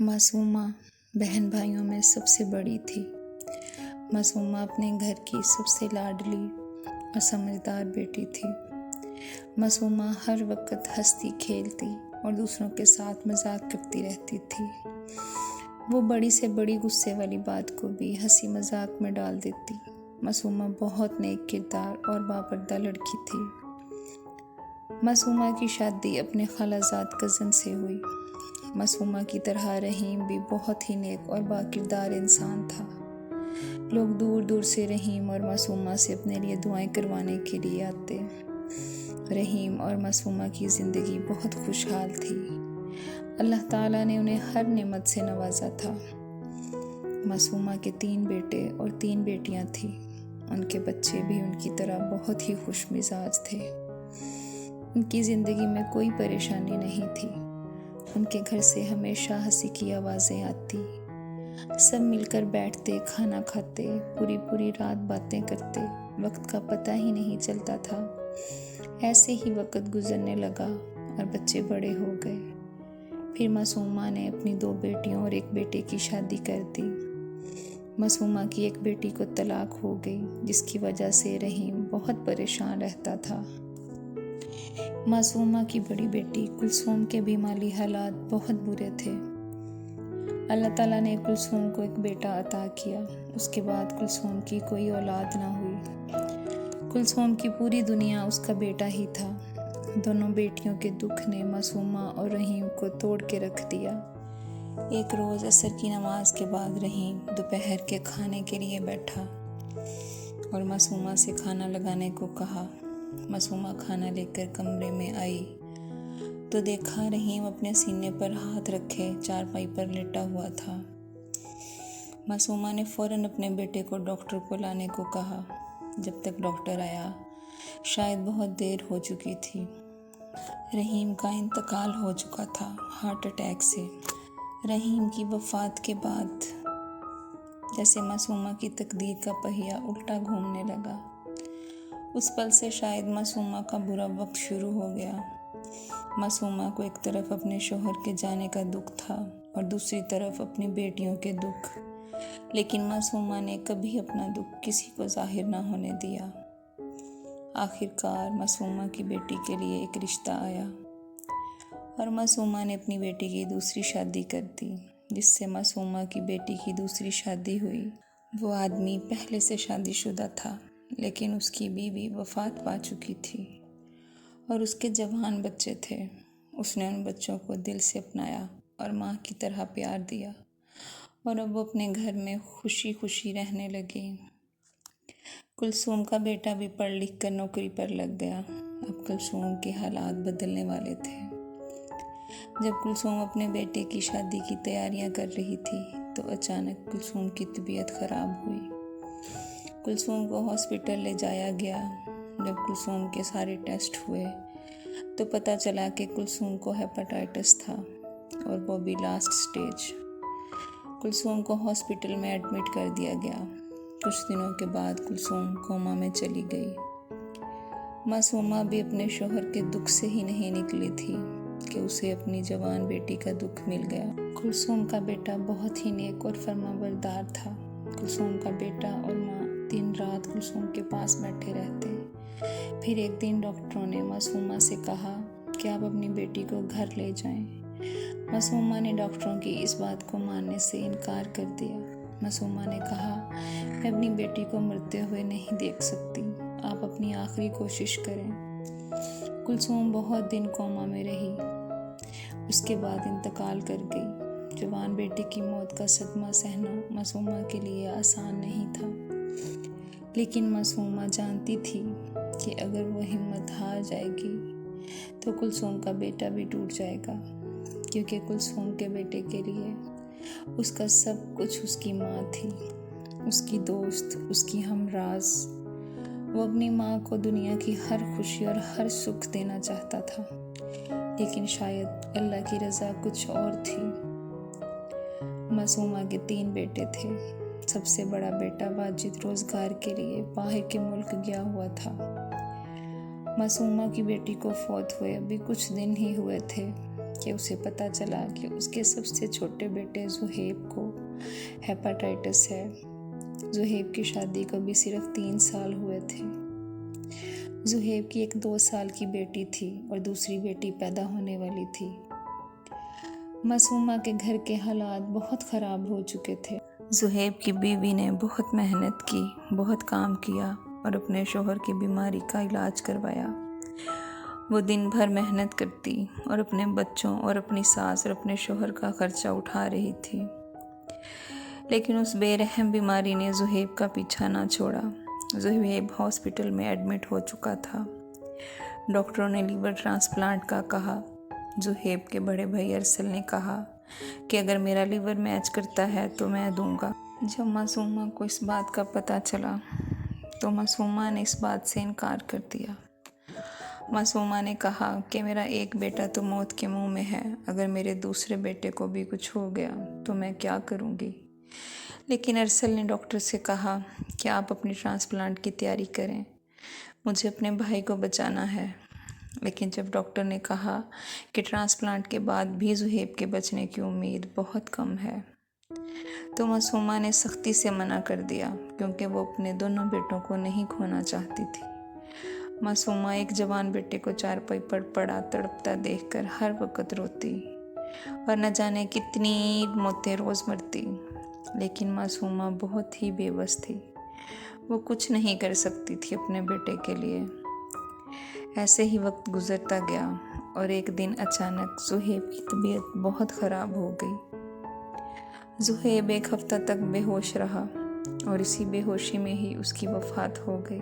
मासूमा बहन भाइयों में सबसे बड़ी थी। मासूमा अपने घर की सबसे लाडली और समझदार बेटी थी। मासूमा हर वक्त हंसती खेलती और दूसरों के साथ मजाक करती रहती थी। वो बड़ी से बड़ी गुस्से वाली बात को भी हंसी मजाक में डाल देती। मासूमा बहुत नेक किरदार और बापर्दा लड़की थी। मासूमा की शादी अपने खालाजाद कज़न से हुई। मासूमा की तरह रहीम भी बहुत ही नेक और बाकिरदार इंसान था। लोग दूर दूर से रहीम और मासूमा से अपने लिए दुआएं करवाने के लिए आते। रहीम और मासूमा की ज़िंदगी बहुत खुशहाल थी। अल्लाह ताला ने उन्हें हर नेमत से नवाजा था। मासूमा के 3 बेटे और 3 बेटियां थीं। उनके बच्चे भी उनकी तरह बहुत ही खुश मिजाज थे। उनकी ज़िंदगी में कोई परेशानी नहीं थी। उनके घर से हमेशा हंसी की आवाज़ें आती। सब मिलकर बैठते, खाना खाते, पूरी पूरी रात बातें करते। वक्त का पता ही नहीं चलता था। ऐसे ही वक्त गुजरने लगा और बच्चे बड़े हो गए। फिर मासूमा ने अपनी 2 बेटियों और 1 बेटे की शादी कर दी। मासूमा की 1 बेटी को तलाक हो गई, जिसकी वजह से रहीम बहुत परेशान रहता था। मासूमा की बड़ी बेटी कुलसूम के भी माली हालात बहुत बुरे थे। अल्लाह ताला ने कुलसूम को 1 बेटा अता किया। उसके बाद कुलसूम की कोई औलाद ना हुई। कुलसूम की पूरी दुनिया उसका बेटा ही था। दोनों बेटियों के दुख ने मासूमा और रहीम को तोड़ के रख दिया। एक रोज़ असर की नमाज के बाद रहीम दोपहर के खाने के लिए बैठा और मासूमा से खाना लगाने को कहा। मासूमा खाना लेकर कमरे में आई तो देखा रहीम अपने सीने पर हाथ रखे चारपाई पर लेटा हुआ था। मासूमा ने फ़ौरन अपने बेटे को डॉक्टर को लाने को कहा। जब तक डॉक्टर आया शायद बहुत देर हो चुकी थी। रहीम का इंतकाल हो चुका था हार्ट अटैक से। रहीम की वफ़ात के बाद जैसे मासूमा की तकदीर का पहिया उल्टा घूमने लगा। उस पल से शायद मासूमा का बुरा वक्त शुरू हो गया। मासूमा को एक तरफ अपने शौहर के जाने का दुख था और दूसरी तरफ अपनी बेटियों के दुख। लेकिन मासूमा ने कभी अपना दुख किसी को जाहिर ना होने दिया। आखिरकार मासूमा की बेटी के लिए एक रिश्ता आया और मासूमा ने अपनी बेटी की दूसरी शादी कर दी, जिससे मासूमा की बेटी की दूसरी शादी हुई। वो आदमी पहले से शादीशुदा था, लेकिन उसकी बीवी वफ़ात पा चुकी थी और उसके जवान बच्चे थे। उसने उन बच्चों को दिल से अपनाया और माँ की तरह प्यार दिया और अब वो अपने घर में खुशी खुशी रहने लगी। कुलसूम का बेटा भी पढ़ लिख कर नौकरी पर लग गया। अब कुलसूम के हालात बदलने वाले थे। जब कुलसूम अपने बेटे की शादी की तैयारियां कर रही थी तो अचानक कुलसूम की तबीयत ख़राब हुई। कुलसूम को हॉस्पिटल ले जाया गया। जब कुलसूम के सारे टेस्ट हुए तो पता चला कि कुलसूम को हेपेटाइटिस था और वो भी लास्ट स्टेज। कुलसूम को हॉस्पिटल में एडमिट कर दिया गया। कुछ दिनों के बाद कुलसूम कोमा में चली गई। मासूमा भी अपने शौहर के दुख से ही नहीं निकली थी कि उसे अपनी जवान बेटी का दुख मिल गया। कुलसूम का बेटा बहुत ही नेक और फरमाबरदार था। कुलसूम का बेटा और माँ दिन रात कुलसूम के पास बैठे रहते। फिर एक दिन डॉक्टरों ने मासूमा से कहा कि आप अपनी बेटी को घर ले जाएं। मासूमा ने डॉक्टरों की इस बात को मानने से इनकार कर दिया। मासूमा ने कहा, मैं अपनी बेटी को मरते हुए नहीं देख सकती, आप अपनी आखिरी कोशिश करें। कुलसूम बहुत दिन कोमा में रही, उसके बाद इंतकाल कर गई। जवान बेटी की मौत का सदमा सहना मासूमा के लिए आसान नहीं था, लेकिन मासूमा जानती थी कि अगर वो हिम्मत हार जाएगी तो कुलसूम का बेटा भी टूट जाएगा, क्योंकि कुलसूम के बेटे के लिए उसका सब कुछ उसकी माँ थी, उसकी दोस्त, उसकी हमराज। वो अपनी माँ को दुनिया की हर खुशी और हर सुख देना चाहता था, लेकिन शायद अल्लाह की रज़ा कुछ और थी। मासूमा के 3 बेटे थे। सबसे बड़ा बेटा वाजिद रोज़गार के लिए बाहर के मुल्क गया हुआ था। मासूमा की बेटी को फौत हुए अभी कुछ दिन ही हुए थे कि उसे पता चला कि उसके सबसे छोटे बेटे ज़ुहैब को हेपाटाइटिस है। ज़ुहैब की शादी को भी सिर्फ 3 साल हुए थे। ज़ुहैब की एक 2 साल की बेटी थी और दूसरी बेटी पैदा होने वाली थी। मासूमा के घर के हालात बहुत ख़राब हो चुके थे। ज़ुहैब की बीवी ने बहुत मेहनत की, बहुत काम किया और अपने शोहर की बीमारी का इलाज करवाया। वो दिन भर मेहनत करती और अपने बच्चों और अपनी सास और अपने शोहर का खर्चा उठा रही थी। लेकिन उस बेरहम बीमारी ने ज़ुहैब का पीछा ना छोड़ा। ज़ुहैब हॉस्पिटल में एडमिट हो चुका था। डॉक्टरों ने लीवर ट्रांसप्लांट का कहा। ज़ुहैब के बड़े भाई अरसल ने कहा कि अगर मेरा लीवर मैच करता है तो मैं दूंगा। जब मासूमा को इस बात का पता चला तो मासूमा ने इस बात से इनकार कर दिया। मासूमा ने कहा कि मेरा एक बेटा तो मौत के मुंह में है, अगर मेरे दूसरे बेटे को भी कुछ हो गया तो मैं क्या करूंगी। लेकिन अरसल ने डॉक्टर से कहा कि आप अपनी ट्रांसप्लांट की तैयारी करें, मुझे अपने भाई को बचाना है। लेकिन जब डॉक्टर ने कहा कि ट्रांसप्लांट के बाद भी ज़ुहैब के बचने की उम्मीद बहुत कम है, तो मासूमा ने सख्ती से मना कर दिया, क्योंकि वो अपने दोनों बेटों को नहीं खोना चाहती थी। मासूमा एक जवान बेटे को चारपाई पर पड़ा तड़पता देखकर हर वक्त रोती और न जाने कितनी मौतें रोज़ मरती। लेकिन मासूमा बहुत ही बेबस थी, वो कुछ नहीं कर सकती थी अपने बेटे के लिए। ऐसे ही वक्त गुजरता गया और एक दिन अचानक ज़ुहैब की तबीयत बहुत ख़राब हो गई। ज़ुहैब एक हफ्ता तक बेहोश रहा और इसी बेहोशी में ही उसकी वफ़ात हो गई।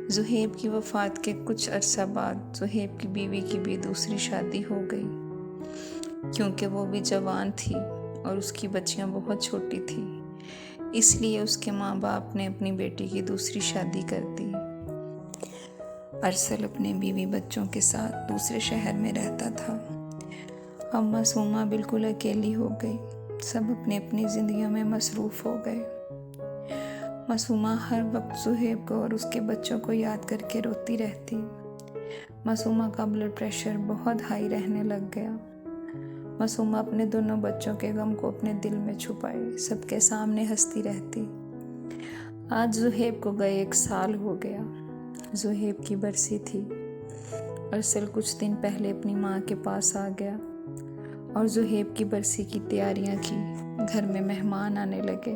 ज़ुहैब की वफ़ात के कुछ अरसा बाद ज़ुहैब की बीवी की भी दूसरी शादी हो गई। क्योंकि वो भी जवान थी और उसकी बच्चियां बहुत छोटी थी, इसलिए उसके माँ बाप ने अपनी बेटी की दूसरी शादी कर दी। अरसल अपने बीवी बच्चों के साथ दूसरे शहर में रहता था। अब मासूमा बिल्कुल अकेली हो गई। सब अपनी अपनी ज़िंदगियों में मसरूफ़ हो गए। मासूमा हर वक्त ज़ुहैब को और उसके बच्चों को याद करके रोती रहती। मासूमा का ब्लड प्रेशर बहुत हाई रहने लग गया। मासूमा अपने दोनों बच्चों के गम को अपने दिल में छुपाए सबके सामने हंसती रहती। आज ज़ुहैब को गए 1 साल हो गया। ज़ुहैब की बरसी थी। अरसल कुछ दिन पहले अपनी माँ के पास आ गया और ज़ुहैब की बरसी की तैयारियाँ की। घर में मेहमान आने लगे।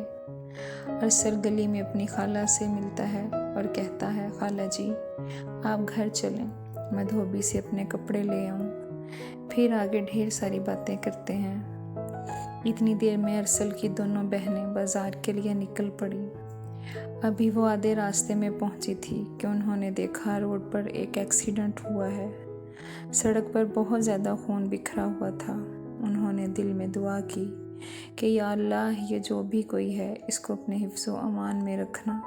अरसल गली में अपनी खाला से मिलता है और कहता है, खाला जी आप घर चलें, मैं धोबी से अपने कपड़े ले आऊँ। फिर आगे ढेर सारी बातें करते हैं। इतनी देर में अरसल की दोनों बहनें बाज़ार के लिए निकल पड़ी। अभी वो आधे रास्ते में पहुंची थी कि उन्होंने देखा रोड पर एक एक्सीडेंट हुआ है। सड़क पर बहुत ज़्यादा खून बिखरा हुआ था। उन्होंने दिल में दुआ की कि या अल्लाह, ये जो भी कोई है इसको अपने हिफ्ज़ व अमान में रखना।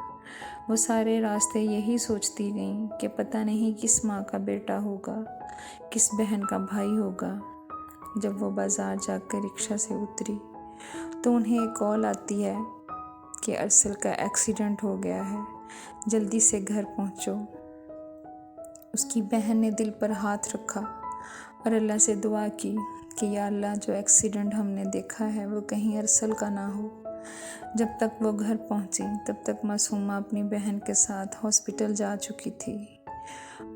वो सारे रास्ते यही सोचती गईं कि पता नहीं किस माँ का बेटा होगा, किस बहन का भाई होगा। जब वो बाज़ार जाकर रिक्शा से उतरी तो उन्हें एक कॉल आती है कि अरसल का एक्सीडेंट हो गया है, जल्दी से घर पहुंचो। उसकी बहन ने दिल पर हाथ रखा और अल्लाह से दुआ की कि या अल्लाह, जो एक्सीडेंट हमने देखा है वो कहीं अरसल का ना हो। जब तक वो घर पहुंची तब तक मासूमा अपनी बहन के साथ हॉस्पिटल जा चुकी थी।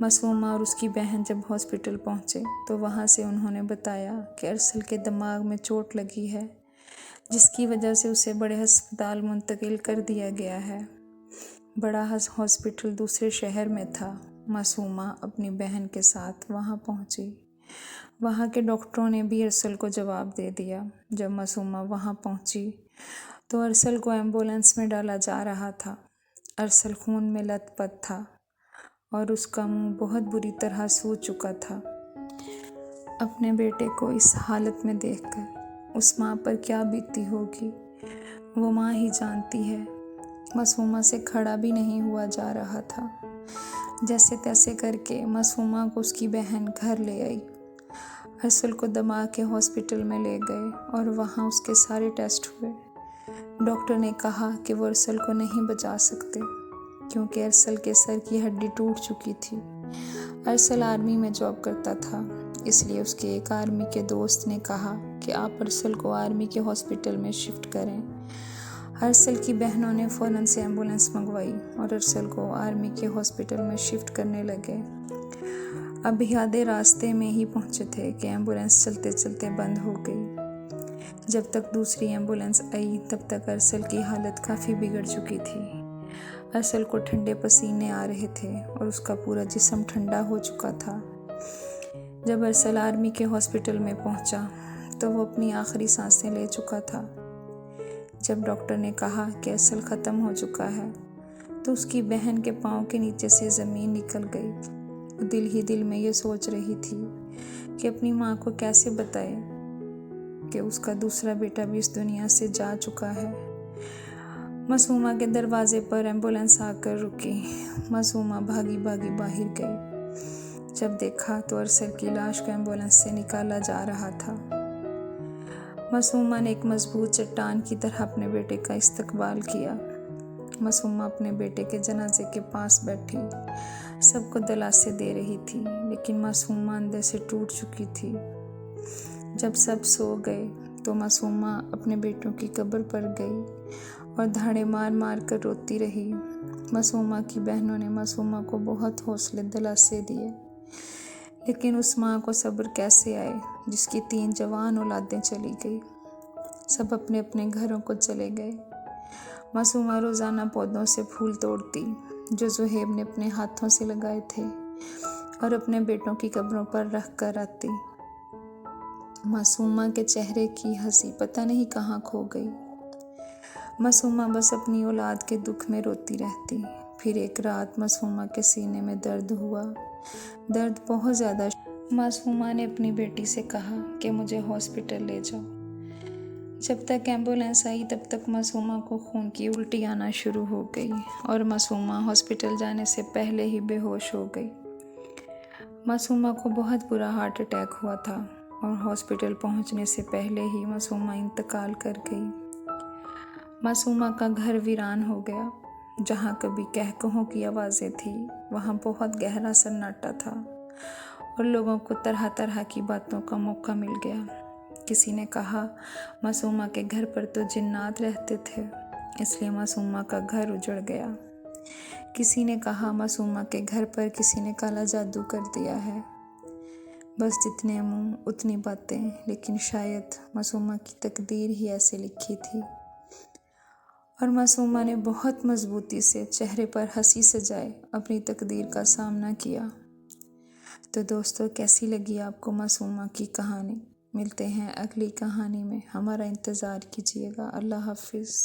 मासूमा और उसकी बहन जब हॉस्पिटल पहुंचे तो वहां से उन्होंने बताया कि अरसल के दिमाग में चोट लगी है, जिसकी वजह से उसे बड़े अस्पताल मुंतकिल कर दिया गया है। बड़ा हॉस्पिटल दूसरे शहर में था। मासूमा अपनी बहन के साथ वहां पहुंची। वहां के डॉक्टरों ने भी अरसल को जवाब दे दिया। जब मासूमा वहां पहुंची तो अरसल को एम्बुलेंस में डाला जा रहा था। अरसल खून में लथपथ था और उसका मुंह बहुत बुरी तरह सूज चुका था। अपने बेटे को इस हालत में देखकर उस माँ पर क्या बीती होगी, वो माँ ही जानती है। मासूमा से खड़ा भी नहीं हुआ जा रहा था। जैसे तैसे करके मासूमा को उसकी बहन घर ले आई। अरसल को दमा के हॉस्पिटल में ले गए और वहाँ उसके सारे टेस्ट हुए। डॉक्टर ने कहा कि वो अरसल को नहीं बचा सकते, क्योंकि अरसल के सर की हड्डी टूट चुकी थी। अरसल आर्मी में जॉब करता था इसलिए उसके एक आर्मी के दोस्त ने कहा कि आप अरसल को आर्मी के हॉस्पिटल में शिफ्ट करें। अरसल की बहनों ने फ़ौरन से एम्बुलेंस मंगवाई और अरसल को आर्मी के हॉस्पिटल में शिफ्ट करने लगे। अभी आधे रास्ते में ही पहुंचे थे कि एम्बुलेंस चलते चलते बंद हो गई। जब तक दूसरी एम्बुलेंस आई तब तक अरसल की हालत काफ़ी बिगड़ चुकी थी। अरसल को ठंडे पसीने आ रहे थे और उसका पूरा जिस्म ठंडा हो चुका था। जब अरसल आर्मी के हॉस्पिटल में पहुंचा तो वो अपनी आखिरी सांसें ले चुका था। जब डॉक्टर ने कहा कि अरसल ख़त्म हो चुका है तो उसकी बहन के पाँव के नीचे से ज़मीन निकल गई। वो दिल ही दिल में ये सोच रही थी कि अपनी माँ को कैसे बताए कि उसका दूसरा बेटा भी इस दुनिया से जा चुका है। मासूमा के दरवाजे पर एम्बुलेंस आकर रुकी। मासूमा भागी भागी बाहर गई। जब देखा तो अरसल की लाश को एम्बुलेंस से निकाला जा रहा था। मासूमा ने एक मजबूत चट्टान की तरह अपने बेटे का इस्तकबाल किया। मासूमा अपने बेटे के जनाजे के पास बैठी सबको दिलासे दे रही थी, लेकिन मासूमा अंदर से टूट चुकी थी। जब सब सो गए तो मासूमा अपने बेटों की कब्र पर गई और धाड़े मार मार कर रोती रही। मासूमा की बहनों ने मासूमा को बहुत हौसले दिलासे दिए, लेकिन उस माँ को सब्र कैसे आए जिसकी 3 जवान औलादें चली गई। सब अपने अपने घरों को चले गए। मासूमा रोज़ाना पौधों से फूल तोड़ती जो ज़ुहैब ने अपने हाथों से लगाए थे और अपने बेटों की कब्रों पर रख कर आती। मासूमा के चेहरे की हंसी पता नहीं कहाँ खो गई। मासूमा बस अपनी औलाद के दुख में रोती रहती। फिर एक रात मासूमा के सीने में दर्द हुआ, दर्द बहुत ज़्यादा। मासूमा ने अपनी बेटी से कहा कि मुझे हॉस्पिटल ले जाओ। जब तक एम्बुलेंस आई तब तक मासूमा को खून की उल्टी आना शुरू हो गई और मासूमा हॉस्पिटल जाने से पहले ही बेहोश हो गई। मासूमा को बहुत बुरा हार्ट अटैक हुआ था और हॉस्पिटल पहुंचने से पहले ही मासूमा इंतकाल कर गई। मासूमा का घर वीरान हो गया। जहाँ कभी कहकहों की आवाज़ें थी वहाँ बहुत गहरा सन्नाटा था और लोगों को तरह तरह की बातों का मौका मिल गया। किसी ने कहा मासूमा के घर पर तो जिन्नात रहते थे, इसलिए मासूमा का घर उजड़ गया। किसी ने कहा मासूमा के घर पर किसी ने काला जादू कर दिया है। बस जितने मुंह उतनी बातें, लेकिन शायद मासूमा की तकदीर ही ऐसे लिखी थी। और मासूमा ने बहुत मजबूती से चेहरे पर हंसी सजाए अपनी तकदीर का सामना किया। तो दोस्तों, कैसी लगी आपको मासूमा की कहानी? मिलते हैं अगली कहानी में, हमारा इंतज़ार कीजिएगा। अल्लाह हाफिज़।